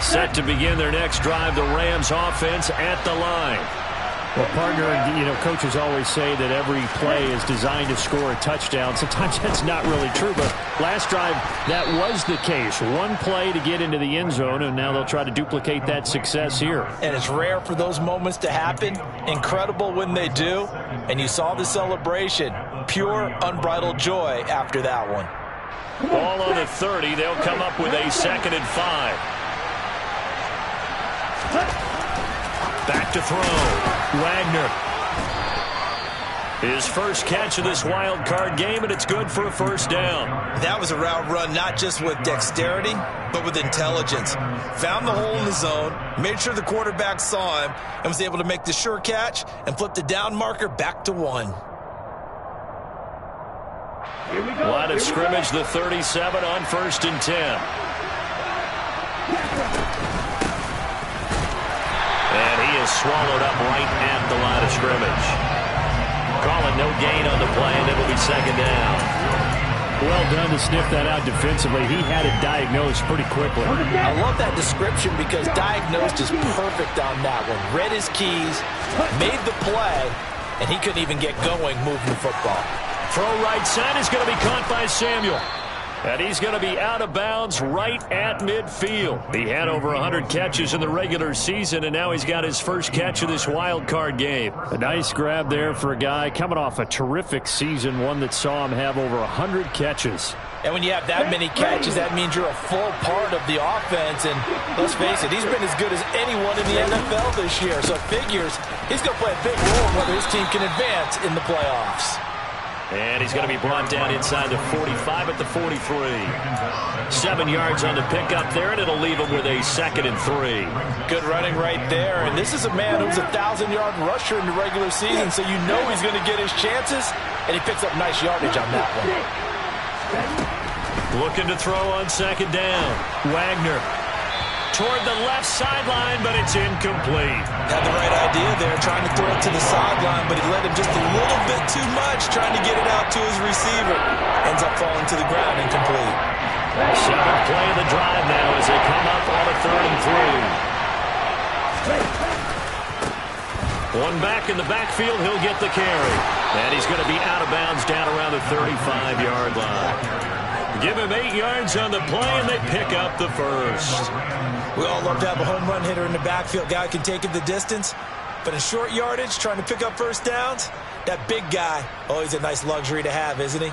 Set to begin their next drive, the Rams offense at the line. Well, partner, coaches always say that every play is designed to score a touchdown. Sometimes that's not really true, but last drive, that was the case. One play to get into the end zone, and now they'll try to duplicate that success here. And it's rare for those moments to happen. Incredible when they do. And you saw the celebration. Pure, unbridled joy after that one. Ball on the 30. They'll come up with a 2nd and 5. Back to throw. Wagner. His first catch of this wild card game, and it's good for a first down. That was a route run not just with dexterity, but with intelligence. Found the hole in the zone, made sure the quarterback saw him, and was able to make the sure catch and flip the down marker back to 1. Line of scrimmage, the 37 on 1st and 10. And he is swallowed up right at the line of scrimmage. Calling no gain on the play, and it'll be 2nd down. Well done to sniff that out defensively. He had it diagnosed pretty quickly. I love that description because diagnosed is perfect on that one. Read his keys, made the play, and he couldn't even get going moving the football. Throw right side is going to be caught by Samuel. And he's going to be out of bounds right at midfield. He had over 100 catches in the regular season, and now he's got his first catch of this wild card game. A nice grab there for a guy coming off a terrific season, one that saw him have over 100 catches. And when you have that many catches, that means you're a full part of the offense. And let's face it, he's been as good as anyone in the NFL this year. So it figures he's going to play a big role in whether his team can advance in the playoffs. And he's going to be brought down inside the 45 at the 43. 7 yards on the pickup there, and it'll leave him with a 2nd and 3. Good running right there. And this is a man who's a 1,000-yard rusher in the regular season, so you know he's going to get his chances, and he picks up nice yardage on that one. Looking to throw on 2nd down. Wagner toward the left sideline, but it's incomplete. Had the right idea there, trying to throw it to the sideline, but he led him just a little bit too much, trying to get it out to his receiver. Ends up falling to the ground, incomplete. 7th play of the drive now as they come up on a 3rd and 3. One back in the backfield, he'll get the carry. And he's going to be out of bounds down around the 35-yard line. Give him 8 yards on the play, and they pick up the first. We all love to have a home run hitter in the backfield. Guy can take it the distance. But in short yardage, trying to pick up first downs, that big guy, always a nice luxury to have, isn't he?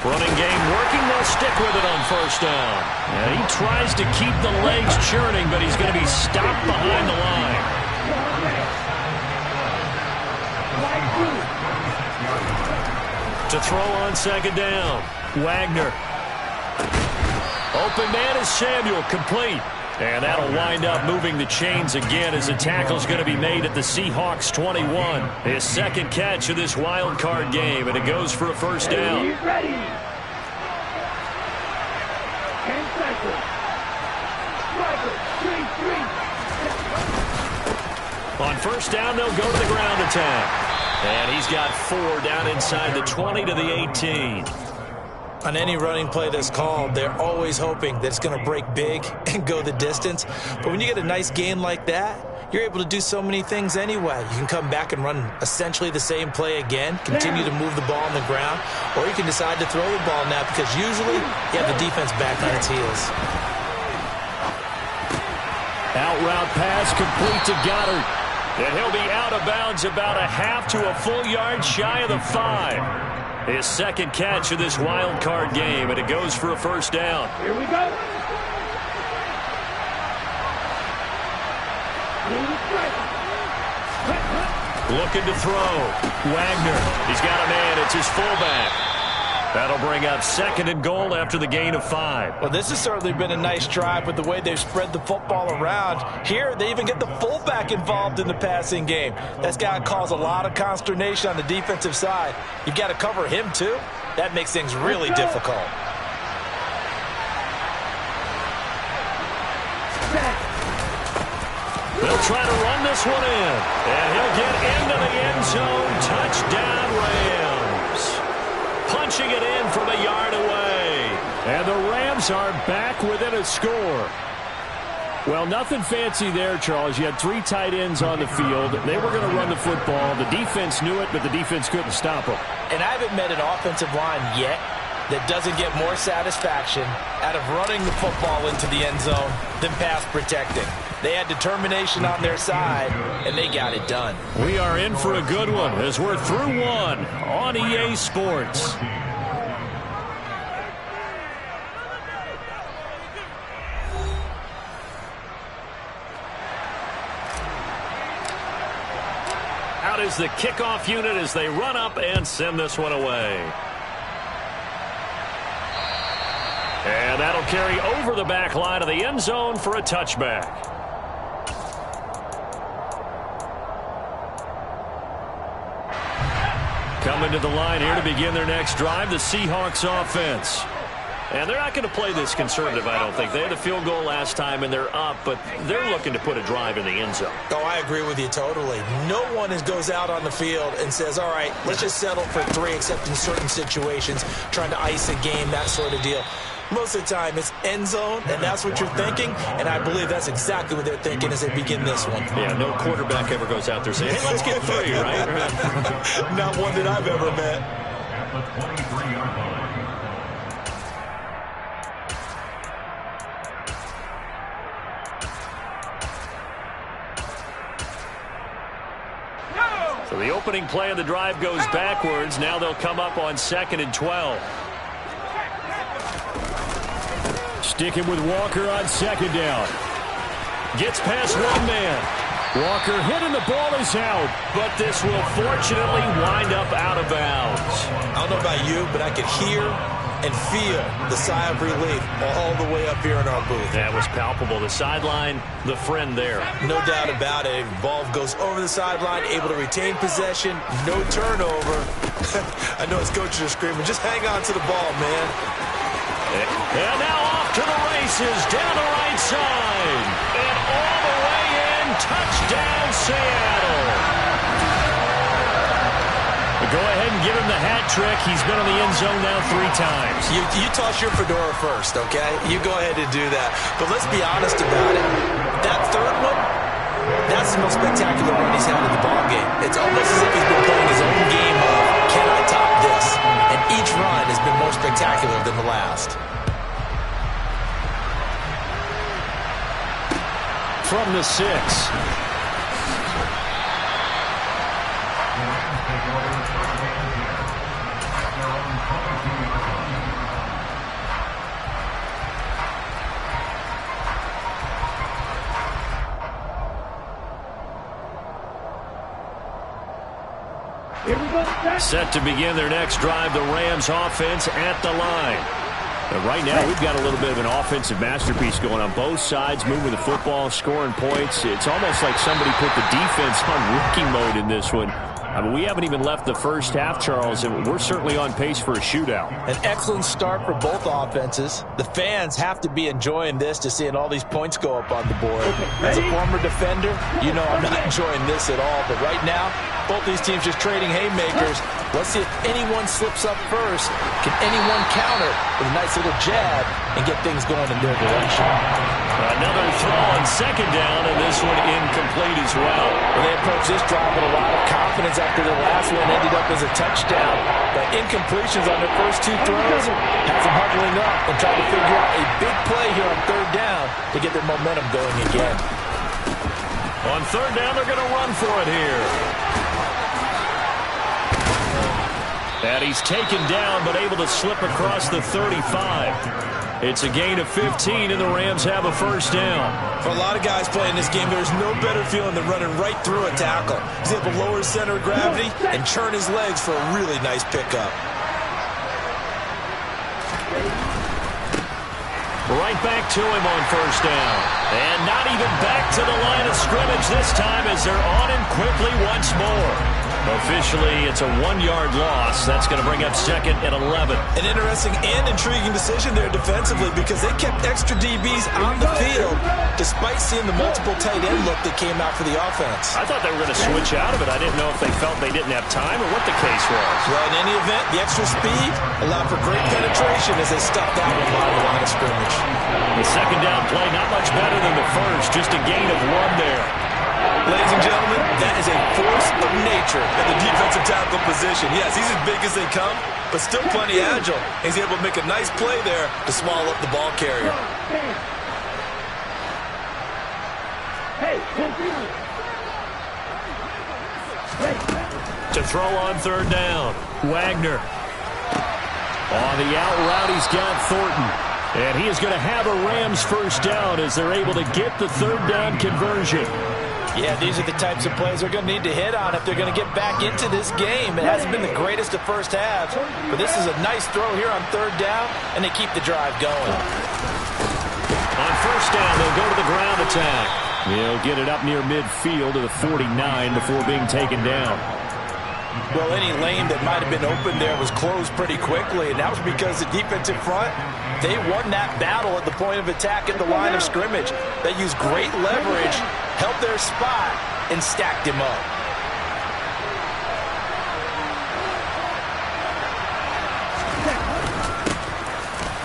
Running game working. They'll stick with it on 1st down. And he tries to keep the legs churning, but he's going to be stopped behind the line. To throw on 2nd down. Wagner. Open man is Samuel, complete. And that'll wind up moving the chains again as the tackle's going to be made at the Seahawks 21. His 2nd catch of this wild card game, and it goes for a 1st down. On 1st down, they'll go to the ground attack. And he's got 4 down inside the 20 to the 18. On any running play that's called, they're always hoping that it's going to break big and go the distance. But when you get a nice gain like that, you're able to do so many things anyway. You can come back and run essentially the same play again, continue to move the ball on the ground, or you can decide to throw the ball now because usually you have the defense back on its heels. Out route pass complete to Goddard. And he'll be out of bounds about a half to a full yard shy of the 5. His 2nd catch of this wild card game, and it goes for a 1st down. Here we go. Looking to throw. Wagner. He's got a man. It's his fullback. That'll bring up 2nd and goal after the gain of 5. Well, this has certainly been a nice drive with the way they've spread the football around. Here, they even get the fullback involved in the passing game. That's got to cause a lot of consternation on the defensive side. You've got to cover him, too. That makes things really difficult. They'll He'll try to run this one in. And he'll get into the end zone. Touchdown, Rams. Punching it in from a yard away. And the Rams are back within a score. Well, nothing fancy there, Charles. You had 3 tight ends on the field. They were going to run the football. The defense knew it, but the defense couldn't stop them. And I haven't met an offensive line yet that doesn't get more satisfaction out of running the football into the end zone than pass protecting. They had determination on their side, and they got it done. We are in for a good one as we're through one on EA Sports. Out is the kickoff unit as they run up and send this one away. And that'll carry over the back line of the end zone for a touchback. Coming to the line here to begin their next drive, the Seahawks offense. And they're not going to play this conservative, I don't think. They had a field goal last time, and they're up, but they're looking to put a drive in the end zone. Oh, I agree with you totally. No one goes out on the field and says, all right, let's just settle for 3, except in certain situations, trying to ice a game, that sort of deal. Most of the time, it's end zone, and that's what you're thinking, and I believe that's exactly what they're thinking as they begin this one. Yeah, no quarterback ever goes out there saying, hey, let's get 3, right? Not one that I've ever met. At the 23-yard line. So the opening play of the drive goes backwards. Now they'll come up on 2nd and 12. Sticking with Walker on 2nd down. Gets past one man. Walker hit and the ball is out. But this will fortunately wind up out of bounds. I don't know about you, but I could hear and feel the sigh of relief all the way up here in our booth. That was palpable. The sideline, the friend there. No doubt about it. Ball goes over the sideline, able to retain possession, no turnover. I know his coaches are screaming, just hang on to the ball, man. And now off to the races, down the right side. And all the way in, touchdown Seattle. Go ahead and give him the hat trick. He's been on the end zone now 3 times. You toss your fedora first, okay? You go ahead and do that. But let's be honest about it. That third one, that's the most spectacular run he's had in the ballgame. It's almost as if he's been playing his own game of, can I top this? And each run has been more spectacular than the last. From the 6. Set to begin their next drive, the Rams offense at the line. And right now, we've got a little bit of an offensive masterpiece going on both sides, moving the football, scoring points. It's almost like somebody put the defense on rookie mode in this one. I mean, we haven't even left the first half, Charles, and we're certainly on pace for a shootout. An excellent start for both offenses. The fans have to be enjoying this, to seeing all these points go up on the board. As a former defender, you know I'm not enjoying this at all. But right now, both these teams just trading haymakers. Let's see if anyone slips up first. Can anyone counter with a nice little jab and get things going in their direction? Another throw on 2nd down, and this one incomplete as well. They approached this drive with a lot of confidence after the last one ended up as a touchdown. But incompletions on their first 2 throws has them huddling up and trying to figure out a big play here on 3rd down to get their momentum going again. On 3rd down, they're going to run for it here. And he's taken down, but able to slip across the 35. It's a gain of 15, and the Rams have a 1st down. For a lot of guys playing this game, there's no better feeling than running right through a tackle. He's able to lower his center of gravity and churn his legs for a really nice pickup. Right back to him on 1st down. And not even back to the line of scrimmage this time as they're on him quickly once more. Officially, it's a 1-yard loss. That's going to bring up 2nd and 11. An interesting and intriguing decision there defensively because they kept extra DBs on the field despite seeing the multiple tight end look that came out for the offense. I thought they were going to switch out of it. I didn't know if they felt they didn't have time or what the case was. Well, in any event, the extra speed allowed for great penetration as they stuffed that one by the line of scrimmage. The second down play, not much better than the first. Just a gain of 1 there. Ladies and gentlemen, that is a force of nature at the defensive tackle position. Yes, he's as big as they come, but still plenty agile. He's able to make a nice play there to swallow up the ball carrier. To throw on 3rd down. Wagner. On the out route, he's got Thornton. And he is going to have a Rams first down as they're able to get the 3rd down conversion. Yeah, these are the types of plays they're going to need to hit on if they're going to get back into this game. It hasn't been the greatest of first halves, but this is a nice throw here on 3rd down, and they keep the drive going. On 1st down, they'll go to the ground attack. He'll get it up near midfield to the 49 before being taken down. Well, any lane that might have been open there was closed pretty quickly, and that was because the defensive front, they won that battle at the point of attack at the line of scrimmage. They used great leverage, held their spot, and stacked him up.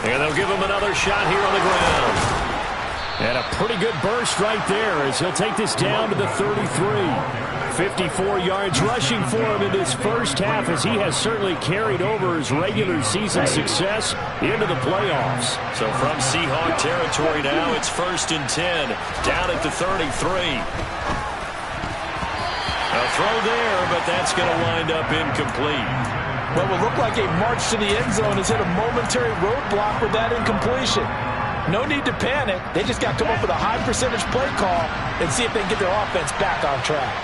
And they'll give him another shot here on the ground. And a pretty good burst right there as he'll take this down to the 33. 54 yards rushing for him in this first half as he has certainly carried over his regular season success into the playoffs. So from Seahawk territory now, it's 1st and 10, down at the 33. A throw there, but that's going to wind up incomplete. What will look like a march to the end zone has hit a momentary roadblock with that incompletion. No need to panic. They just got to come up with a high percentage play call and see if they can get their offense back on track.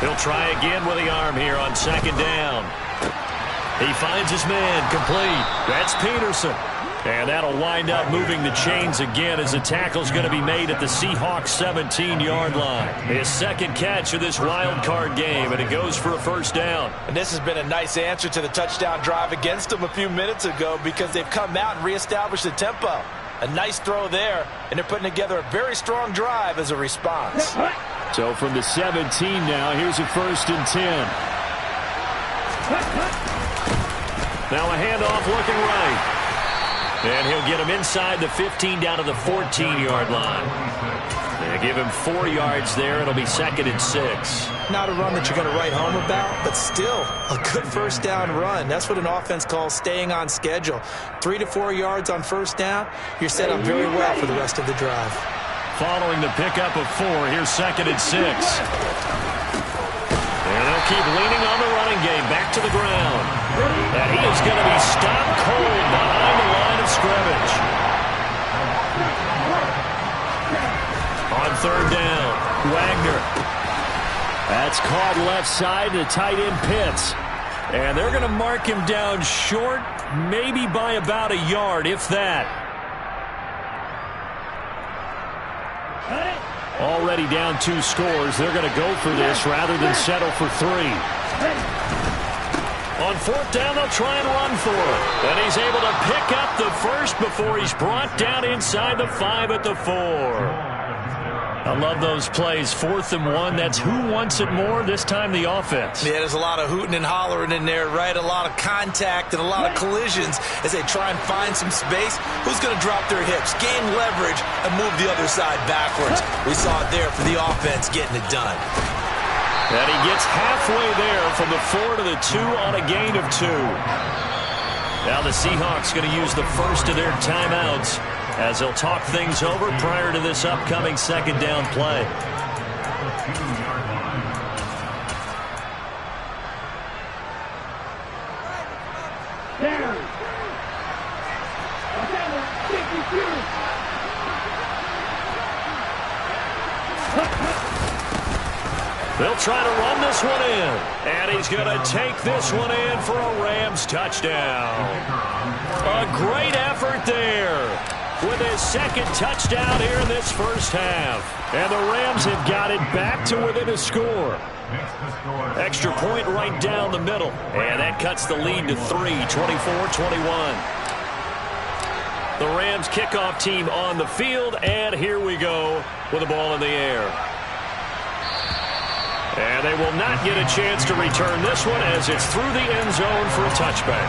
He'll try again with the arm here on 2nd down. He finds his man complete. That's Peterson. And that'll wind up moving the chains again as the tackle's going to be made at the Seahawks 17-yard line. His 2nd catch of this wild card game, and it goes for a 1st down. And this has been a nice answer to the touchdown drive against them a few minutes ago because they've come out and reestablished the tempo. A nice throw there, and they're putting together a very strong drive as a response. So from the 17 now, here's a 1st and 10. Now a handoff looking right. And he'll get him inside the 15 down to the 14-yard line. They give him 4 yards there. It'll be 2nd and 6. Not a run that you're going to write home about, but still a good 1st down run. That's what an offense calls staying on schedule. 3 to 4 yards on 1st down, you're set up very well for the rest of the drive. Following the pickup of 4, here's 2nd and 6. And they'll keep leaning on the running game back to the ground. And he is going to be stopped cold behind the line of scrimmage. On 3rd down, Wagner. That's caught left side to tight end Pitts. And they're going to mark him down short, maybe by about a yard, if that. Already down 2 scores. They're going to go for this rather than settle for 3. On 4th down, they'll try and run for it. And he's able to pick up the first before he's brought down inside the 5 at the 4. I love those plays. 4th and 1. That's who wants it more, this time the offense. Yeah, there's a lot of hooting and hollering in there, right? A lot of contact and a lot of collisions as they try and find some space. Who's going to drop their hips, gain leverage, and move the other side backwards? We saw it there for the offense getting it done. And he gets halfway there from the 4 to the 2 on a gain of 2. Now the Seahawks going to use the first of their timeouts as they'll talk things over prior to this upcoming 2nd down play. They'll try to run this one in. And he's going to take this one in for a Rams touchdown. A great effort there. with his second touchdown here in this first half. And the Rams have got it back to within a score. Extra point right down the middle. And that cuts the lead to 3, 24-21. The Rams kickoff team on the field, and here we go with the ball in the air. And they will not get a chance to return this one as it's through the end zone for a touchback.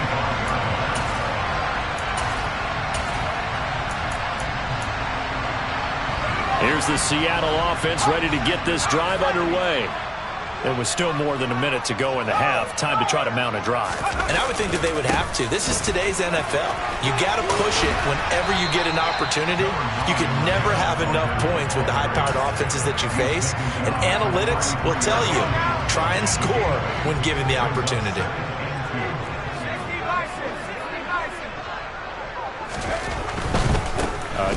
Here's the Seattle offense ready to get this drive underway. There was still more than a minute to go in the half. Time to try to mount a drive. And I would think that they would have to. This is today's NFL. You got to push it whenever you get an opportunity. You can never have enough points with the high-powered offenses that you face. And analytics will tell you, try and score when given the opportunity.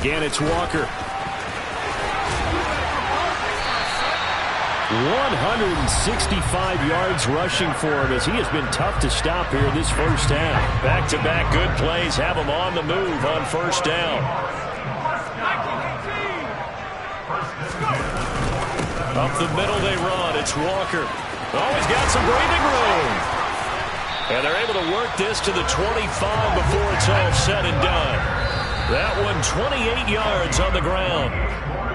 Again, it's Walker. 165 yards rushing for him as he has been tough to stop here in this first half. Back-to-back good plays have him on the move on first down. Up the middle they run. It's Walker. Oh, he's got some breathing room. And they're able to work this to the 25 before it's all said and done. That one 28 yards on the ground.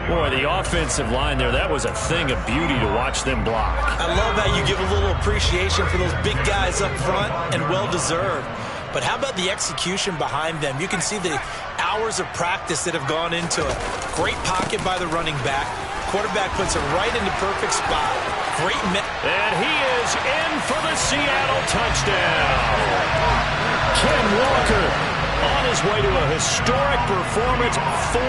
Boy, the offensive line there, that was a thing of beauty to watch them block. I love how you give a little appreciation for those big guys up front, and well-deserved. But how about the execution behind them? You can see the hours of practice that have gone into it. Great pocket by the running back. Quarterback puts it right in the perfect spot. Great. And he is in for the Seattle touchdown. Ken Walker on his way to a historic performance, 4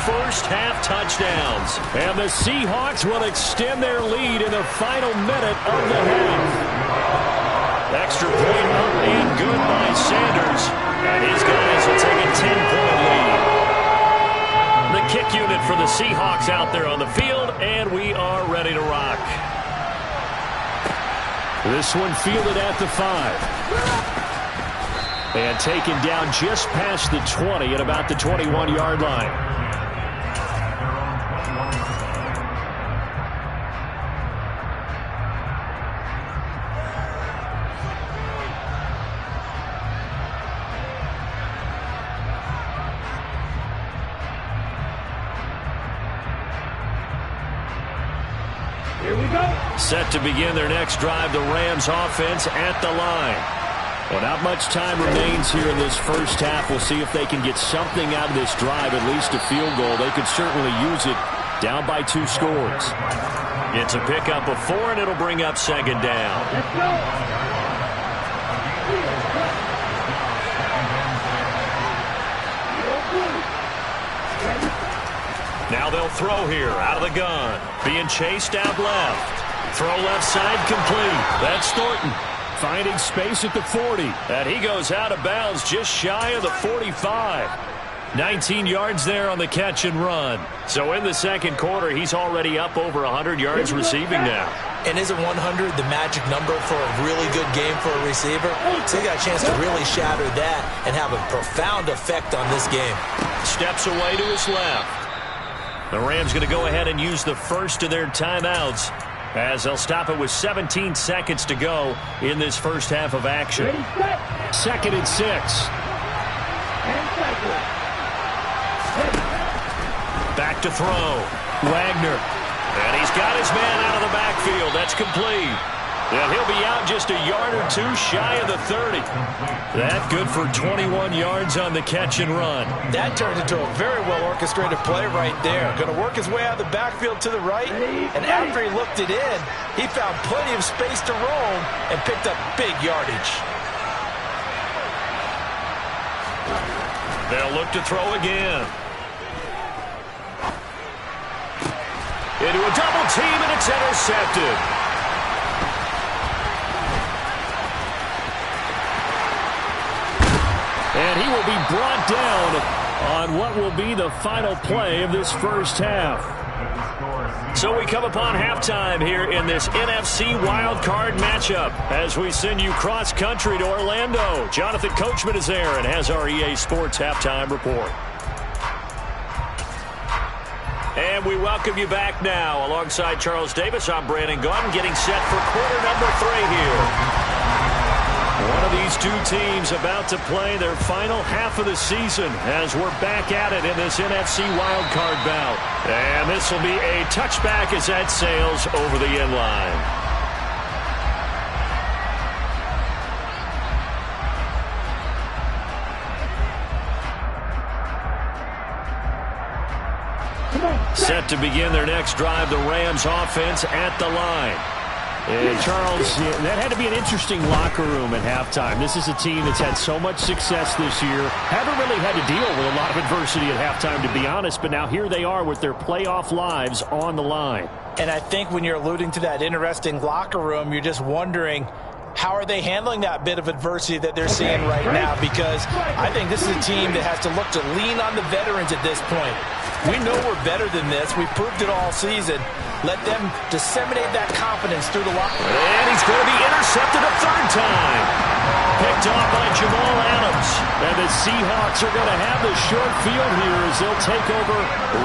first-half touchdowns. And the Seahawks will extend their lead in the final minute of the half. Extra point up and good by Sanders. And his guys will take a 10-point lead. The kick unit for the Seahawks out there on the field, and we are ready to rock. This one fielded at the 5. And taken down just past the 20 at about the 21-yard line. Here we go. Set to begin their next drive, the Rams offense at the line. Well, not much time remains here in this first half. We'll see if they can get something out of this drive, at least a field goal. They could certainly use it down by 2 scores. It's a pickup of 4, and it'll bring up second down. Let's go. Now they'll throw here out of the gun. Being chased out left. Throw left side complete. That's Thornton. Finding space at the 40. And he goes out of bounds just shy of the 45. 19 yards there on the catch and run. So in the second quarter, he's already up over 100 yards receiving now. And isn't 100 the magic number for a really good game for a receiver? So he got a chance to really shatter that and have a profound effect on this game. Steps away to his left. The Rams going to go ahead and use the first of their timeouts, as they'll stop it with 17 seconds to go in this first half of action. Second and 6. Back to throw. Wagner. And he's got his man out of the backfield. That's complete. And he'll be out just a yard or 2 shy of the 30. That good for 21 yards on the catch and run. That turned into a very well-orchestrated play right there. Going to work his way out of the backfield to the right. And after he looked it in, he found plenty of space to roam and picked up big yardage. They'll look to throw again. Into a double team, and it's intercepted. And he will be brought down on what will be the final play of this first half. So we come upon halftime here in this NFC wildcard matchup as we send you cross-country to Orlando. Jonathan Coachman is there and has our EA Sports halftime report. And we welcome you back now. Alongside Charles Davis, I'm Brandon Gaudin, getting set for quarter number 3 here. One of these two teams about to play their final half of the season as we're back at it in this NFC wildcard bout. And this will be a touchback as that sails over the end line. Set to begin their next drive, the Rams offense at the line. And Charles, that had to be an interesting locker room at halftime. This is a team that's had so much success this year. Haven't really had to deal with a lot of adversity at halftime, to be honest. But now here they are with their playoff lives on the line. And I think when you're alluding to that interesting locker room, you're just wondering, how are they handling that bit of adversity that they're seeing right now? Because I think this is a team that has to look to lean on the veterans at this point. We know we're better than this. We proved it all season. Let them disseminate that confidence through the locker room. And he's going to be intercepted a third time. Picked off by Jamal Adams. And the Seahawks are going to have the short field here as they'll take over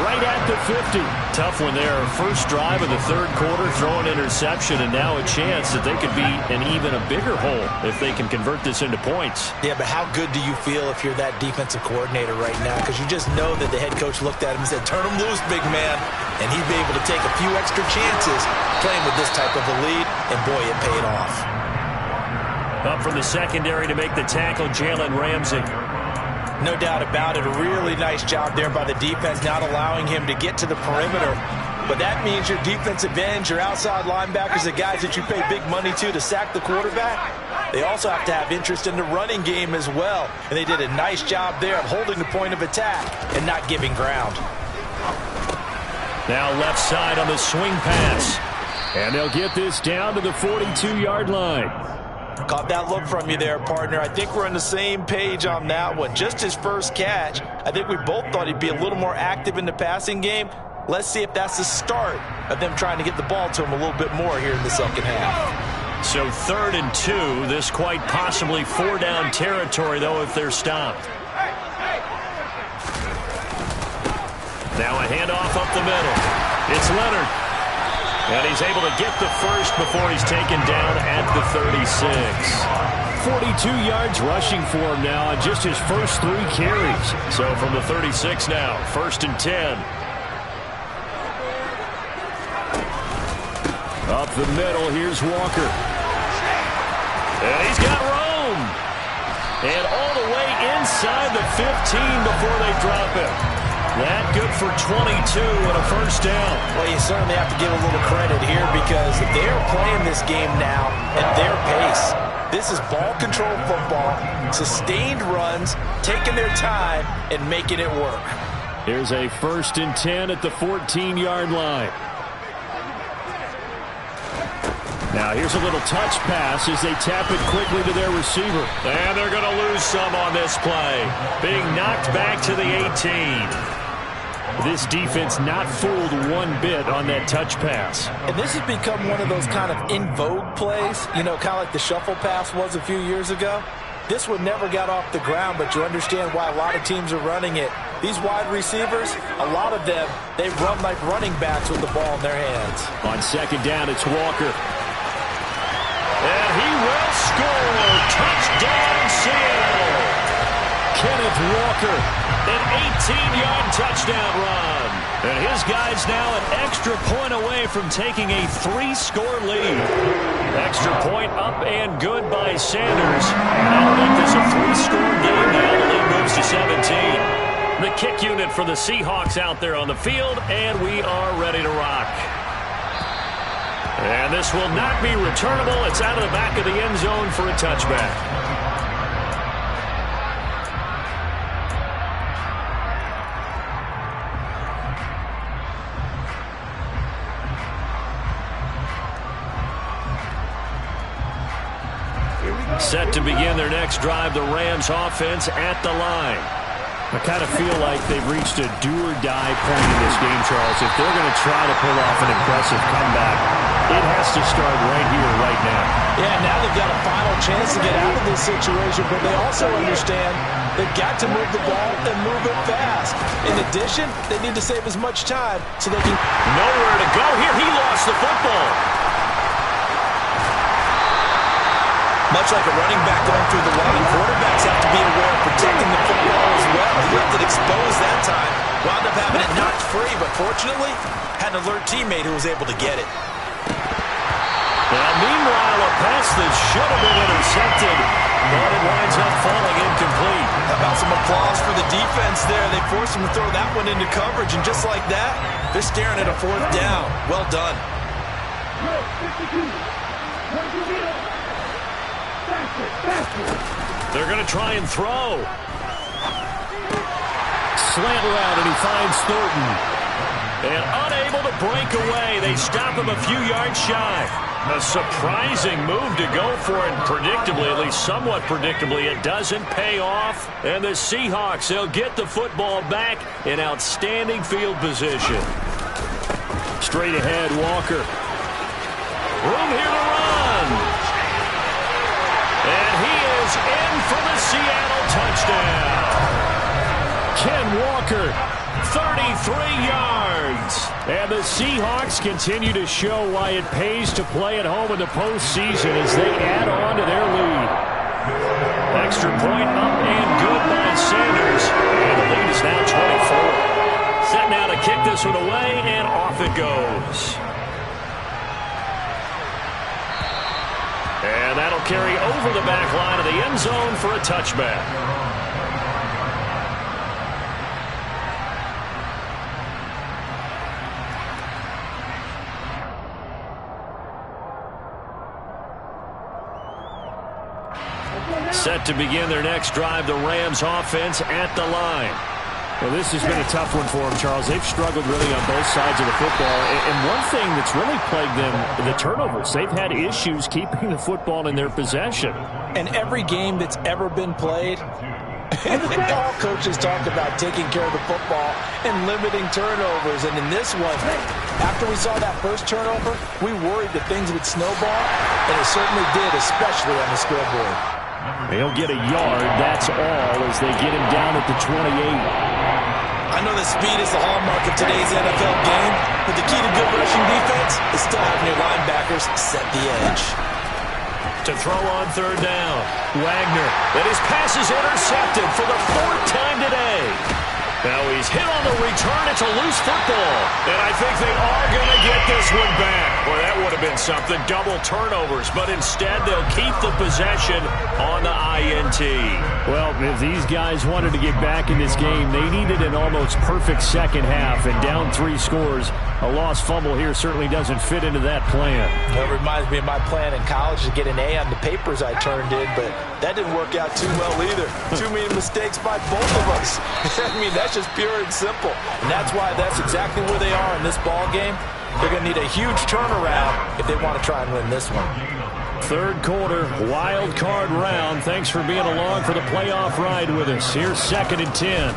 right at the 50. Tough one there. First drive of the third quarter, throw an interception, and now a chance that they could be an even a bigger hole if they can convert this into points. Yeah, but how good do you feel if you're that defensive coordinator right now? Because you just know that the head coach looked at him and said, turn him loose, big man. And he'd be able to take a few extra chances playing with this type of a lead, and boy, it paid off. Up from the secondary to make the tackle, Jalen Ramsey. No doubt about it. A really nice job there by the defense, not allowing him to get to the perimeter. But that means your defensive ends, your outside linebackers, the guys that you pay big money to sack the quarterback, they also have to have interest in the running game as well. And they did a nice job there of holding the point of attack and not giving ground. Now left side on the swing pass. And they'll get this down to the 42-yard line. Caught that look from you there, partner. I think we're on the same page on that one. Just his first catch, I think we both thought he'd be a little more active in the passing game. Let's see if that's the start of them trying to get the ball to him a little bit more here in the second half. So 3rd and 2. This quite possibly 4-down territory, though, if they're stopped. Now a handoff up the middle. It's Leonard. And he's able to get the first before he's taken down at the 36. 42 yards rushing for him now on just his first 3 carries. So from the 36 now, 1st and 10. Up the middle, here's Walker. And he's got room. And all the way inside the 15 before they drop him. That good for 22 and a first down. Well, you certainly have to give a little credit here because they're playing this game now at their pace. This is ball control football, sustained runs, taking their time and making it work. Here's a 1st and 10 at the 14-yard line. Now here's a little touch pass as they tap it quickly to their receiver. And they're going to lose some on this play. Being knocked back to the 18. This defense not fooled one bit on that touch pass. And this has become one of those kind of in vogue plays, you know, kind of like the shuffle pass was a few years ago. This one never got off the ground, but you understand why a lot of teams are running it. These wide receivers, a lot of them, they run like running backs with the ball in their hands. On 2nd down, it's Walker. And he will score. Touchdown, Seattle. Kenneth Walker. An 18-yard touchdown run. And his guys now an extra point away from taking a 3-score lead. Extra point up and good by Sanders. That'll make this a 3-score game now. The lead moves to 17. The kick unit for the Seahawks out there on the field, and we are ready to rock. And this will not be returnable. It's out of the back of the end zone for a touchback. Set to begin their next drive, the Rams offense at the line. I kind of feel like they've reached a do-or-die point in this game, Charles. If they're going to try to pull off an impressive comeback, it has to start right here, right now. Yeah, now they've got a final chance to get out of this situation, but they also understand they've got to move the ball and move it fast. In addition, they need to save as much time so they can... Nowhere to go here. He lost the football. Much like a running back going through the line, quarterbacks have to be aware of protecting the football as well. He left it exposed that time. Wound up having it knocked free, but fortunately, had an alert teammate who was able to get it. Now, meanwhile, a pass that should have been intercepted, but it winds up falling incomplete. How about some applause for the defense there? They forced him to throw that one into coverage, and just like that, they're staring at a fourth down. Well done. They're going to try and throw. Slant route, and he finds Thornton. And unable to break away. They stop him a few yards shy. A surprising move to go for it. Predictably, at least somewhat predictably, it doesn't pay off. And the Seahawks, they'll get the football back in outstanding field position. Straight ahead, Walker. Room here to run. And he is in for the Seattle touchdown. Ken Walker, 33 yards. And the Seahawks continue to show why it pays to play at home in the postseason as they add on to their lead. Extra point up and good by Sanders. And the lead is now 24. Set now to kick this one away, and off it goes. And that'll carry over the back line of the end zone for a touchback. Set to begin their next drive, the Rams offense at the line. Well, this has been a tough one for them, Charles. They've struggled really on both sides of the football. And one thing that's really plagued them, the turnovers. They've had issues keeping the football in their possession. And every game that's ever been played, all coaches talk about taking care of the football and limiting turnovers. And in this one, after we saw that first turnover, we worried that things would snowball, and it certainly did, especially on the scoreboard. They'll get a yard, that's all, as they get him down at the 28. I know that speed is the hallmark of today's NFL game, but the key to good rushing defense is still having your linebackers set the edge. To throw on third down, Wagner. And his pass is intercepted for the fourth time today. Now he's hit on the return. It's a loose football. And I think they are going to get this one back. Boy, that would have been something. Double turnovers. But instead, they'll keep the possession on the INT. Well, if these guys wanted to get back in this game, they needed an almost perfect second half. And down 3 scores, a lost fumble here certainly doesn't fit into that plan. That reminds me of my plan in college to get an A on the papers I turned in, but that didn't work out too well either. Too many mistakes by both of us. I mean, that's just pure and simple. And that's why that's exactly where they are in this ball game. They're going to need a huge turnaround if they want to try and win this one. Third quarter, wild card round. Thanks for being along for the playoff ride with us. Here's 2nd and 10.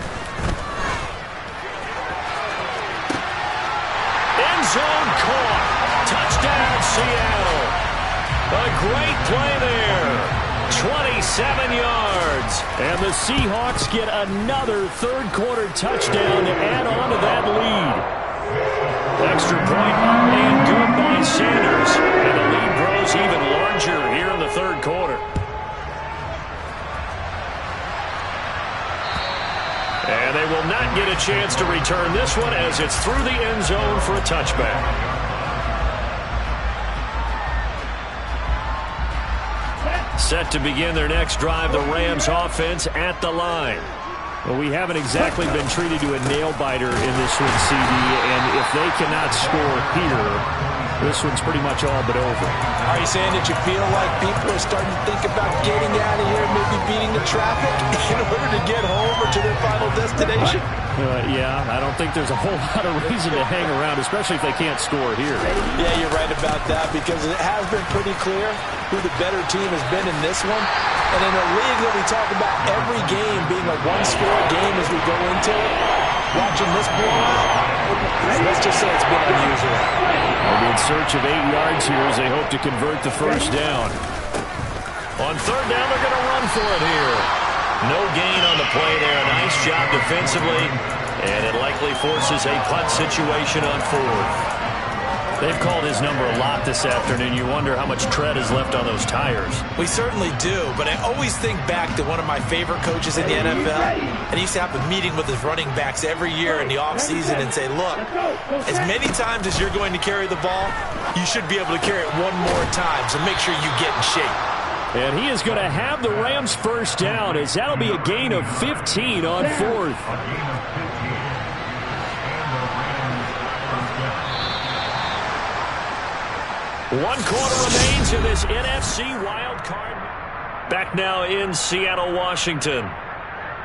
End zone caught. Touchdown, Seattle. A great play there. 27 yards. And the Seahawks get another third-quarter touchdown to add on to that lead. Extra point up and good by Sanders. And the lead grows even larger here in the third quarter. And they will not get a chance to return this one as it's through the end zone for a touchback. Set to begin their next drive, the Rams offense at the line. Well, we haven't exactly been treated to a nail-biter in this one, CD, and if they cannot score here, this one's pretty much all but over. Are you saying that you feel like people are starting to think about getting out of here, maybe beating the traffic in order to get home or to their final destination? destination? Yeah, I don't think there's a whole lot of reason to hang around, especially if they can't score here. Yeah, you're right about that, because it has been pretty clear who the better team has been in this one. And in a league that we talk about every game being a one-score game as we go into it, watching this blowout, let's just say it's been unusual. They'll be in search of 8 yards here as they hope to convert the first down. On third down, they're going to run for it here. No gain on the play there. Nice job defensively, and it likely forces a punt situation on fourth. They've called his number a lot this afternoon. You wonder how much tread is left on those tires. We certainly do, but I always think back to one of my favorite coaches in the NFL, and he used to have a meeting with his running backs every year in the offseason and say, look, as many times as you're going to carry the ball, you should be able to carry it one more time, so make sure you get in shape. And he is going to have the Rams first down, as that'll be a gain of 15 on fourth. One quarter remains in this NFC wild card. Back now in Seattle, Washington.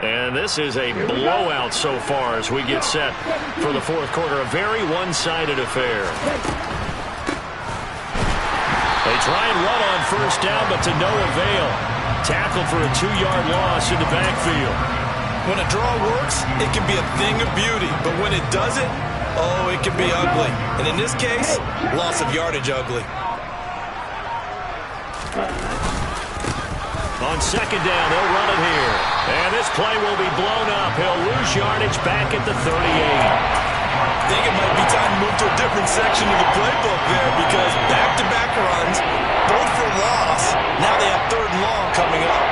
And this is a blowout so far as we get set for the fourth quarter. A very one-sided affair. They try and run on first down, but to no avail. Tackled for a 2-yard loss in the backfield. When a draw works, it can be a thing of beauty, but when it doesn't, oh, it can be ugly. And in this case, loss of yardage ugly. On second down, they'll run it here. And this play will be blown up. He'll lose yardage back at the 38. I think it might be time to move to a different section of the playbook there, because back-to-back runs, both for loss. Now they have third and long coming up.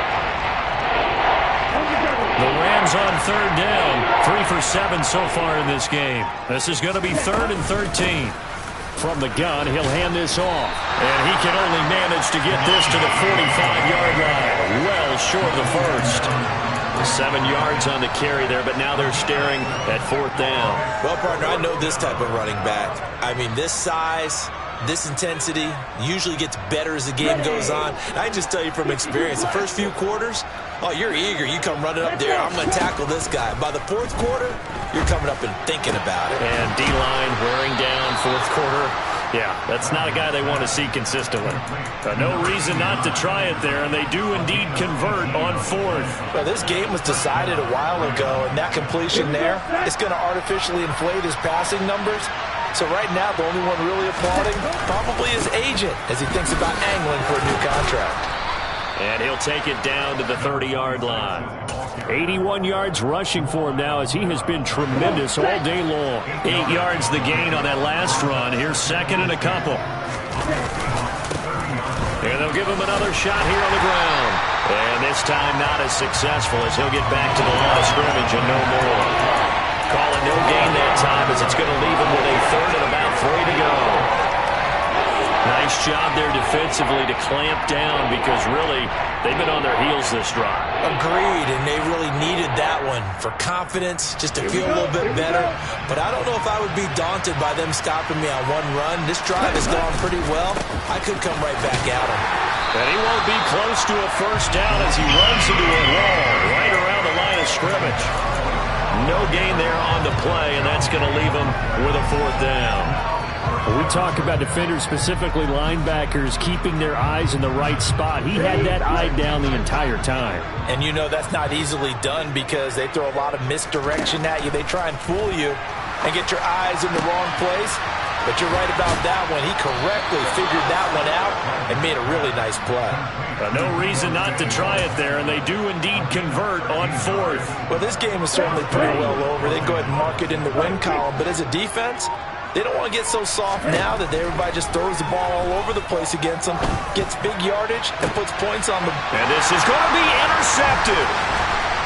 The Rams on third down. 3 for 7 so far in this game. This is going to be 3rd and 13. From the gun, he'll hand this off. And he can only manage to get this to the 45-yard line. Well short of the first. 7 yards on the carry there, but now they're staring at 4th down. Well, partner, I know this type of running back. I mean, this size, this intensity usually gets better as the game goes on. And I just tell you from experience, the first few quarters, oh, you're eager. You come running up there, I'm going to tackle this guy. By the 4th quarter, you're coming up and thinking about it. And D-line wearing down 4th quarter. Yeah, that's not a guy they want to see consistently. No reason not to try it there, and they do indeed convert on 4th. Well, this game was decided a while ago, and that completion there is going to artificially inflate his passing numbers. So right now, the only one really applauding probably his agent as he thinks about angling for a new contract. And he'll take it down to the 30-yard line. 81 yards rushing for him now, as he has been tremendous all day long. 8 yards the gain on that last run. Here's 2nd and a couple. And they'll give him another shot here on the ground. And this time not as successful, as he'll get back to the line of scrimmage and no more. Calling no gain that time, as it's going to leave him with a 3rd and about 3 to go. Nice job there defensively to clamp down, because really they've been on their heels this drive. Agreed, and they really needed that one for confidence, just to feel a little bit better. But I don't know if I would be daunted by them stopping me on one run. This drive has gone pretty well. I could come right back at him. And he won't be close to a first down as he runs into a wall right around the line of scrimmage. No gain there on the play, and that's going to leave him with a 4th down. We talk about defenders, specifically linebackers, keeping their eyes in the right spot. He had that eye down the entire time. And you know that's not easily done, because they throw a lot of misdirection at you. They try and fool you and get your eyes in the wrong place. But you're right about that one. He correctly figured that one out and made a really nice play. No reason not to try it there, and they do indeed convert on 4th. Well, this game is certainly pretty well over. They go ahead and mark it in the win column. But as a defense, they don't want to get so soft now that everybody just throws the ball all over the place against them, gets big yardage, and puts points on them. And this is going to be intercepted.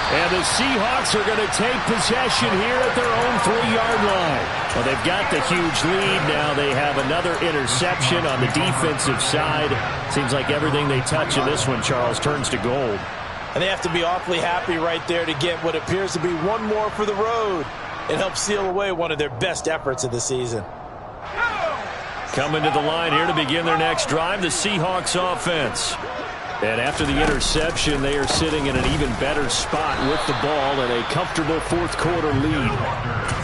And the Seahawks are going to take possession here at their own 3-yard line. Well, they've got the huge lead. Now they have another interception on the defensive side. Seems like everything they touch in this one, Charles, turns to gold. And they have to be awfully happy right there to get what appears to be one more for the road. It helps seal away one of their best efforts of the season. Coming to the line here to begin their next drive, the Seahawks offense. And after the interception, they are sitting in an even better spot with the ball and a comfortable fourth quarter lead.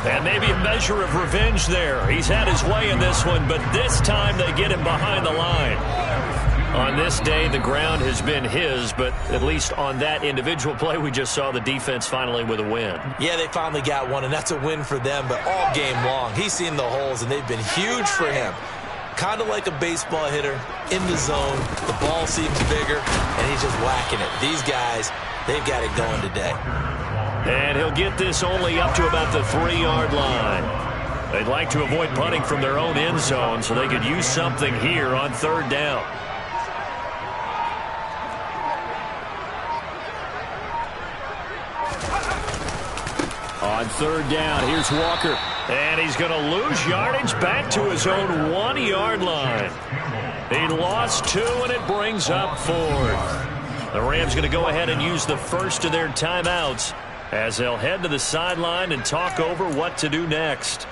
And maybe a measure of revenge there. He's had his way in this one, but this time they get him behind the line. On this day, the ground has been his, but at least on that individual play, we just saw the defense finally with a win. Yeah, they finally got one, and that's a win for them, but all game long, he's seen the holes, and they've been huge for him. Kind of like a baseball hitter in the zone. The ball seems bigger, and he's just whacking it. These guys, they've got it going today. And he'll get this only up to about the 3-yard line. They'd like to avoid punting from their own end zone, so they could use something here on third down. On third down, here's Walker. And he's going to lose yardage back to his own 1-yard line. He lost 2, and it brings up 4th. The Rams going to go ahead and use the first of their timeouts as they'll head to the sideline and talk over what to do next.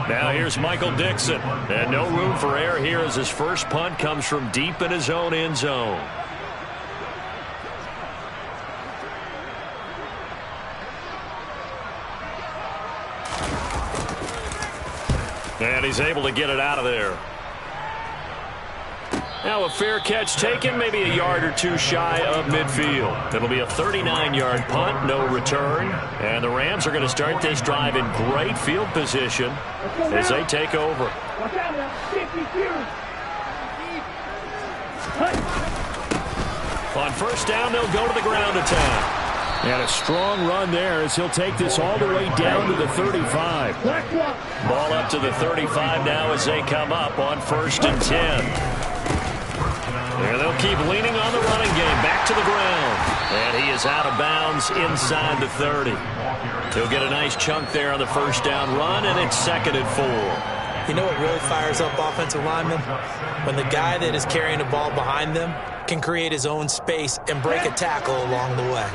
Now here's Michael Dixon. And no room for error here as his first punt comes from deep in his own end zone. And he's able to get it out of there. Now a fair catch taken, maybe a yard or two shy of midfield. It'll be a 39-yard punt, no return. And the Rams are going to start this drive in great field position as they take over. On first down, they'll go to the ground attack. And a strong run there as he'll take this all the way down to the 35. Ball up to the 35 now as they come up on 1st and 10. And they'll keep leaning on the running game. Back to the ground. And he is out of bounds inside the 30. He'll get a nice chunk there on the first down run, and it's 2nd and 4. You know what really fires up offensive linemen? When the guy that is carrying the ball behind them can create his own space and break a tackle along the way.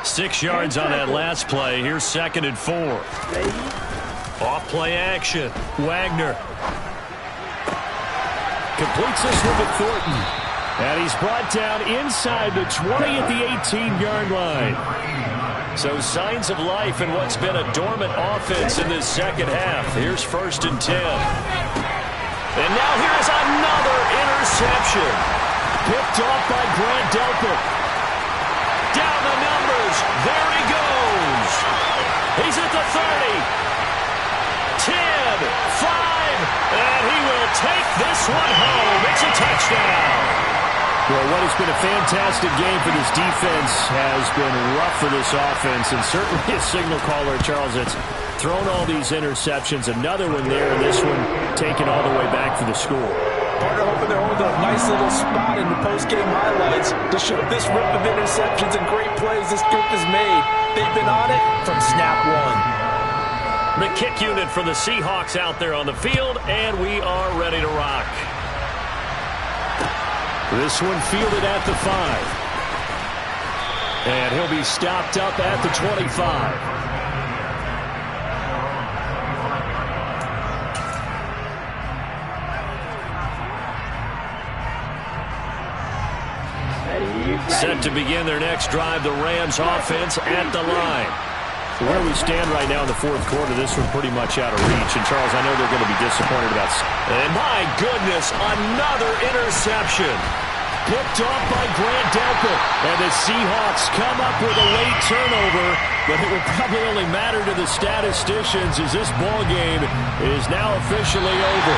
6 yards on that last play. Here's 2nd and 4. Off play action. Wagner. Completes this one to Thornton. And he's brought down inside the 20 at the 18-yard line. So signs of life in what's been a dormant offense in this second half. Here's 1st and 10. And now here's another interception. Picked off by Grant Delpit. Down the numbers. There he goes. He's at the 30. 10, 5, and he will take this one home. It's a touchdown. Well, what has been a fantastic game for this defense has been rough for this offense, and certainly a signal caller, Charles, that's thrown all these interceptions. Another one there, and this one taken all the way back for the score. Partner hoping to hold a nice little spot in the post-game highlights to show this rip of interceptions and great plays this group has made. They've been on it from snap one. The kick unit for the Seahawks out there on the field, and we are ready to rock. This one fielded at the 5. And he'll be stopped up at the 25. Set to begin their next drive, the Rams offense at the line. Where we stand right now in the fourth quarter, this one pretty much out of reach. And, Charles, I know they're going to be disappointed about. And, my goodness, another interception. Picked off by Grant Delpit. And the Seahawks come up with a late turnover, but it will probably only matter to the statisticians as this ball game is now officially over.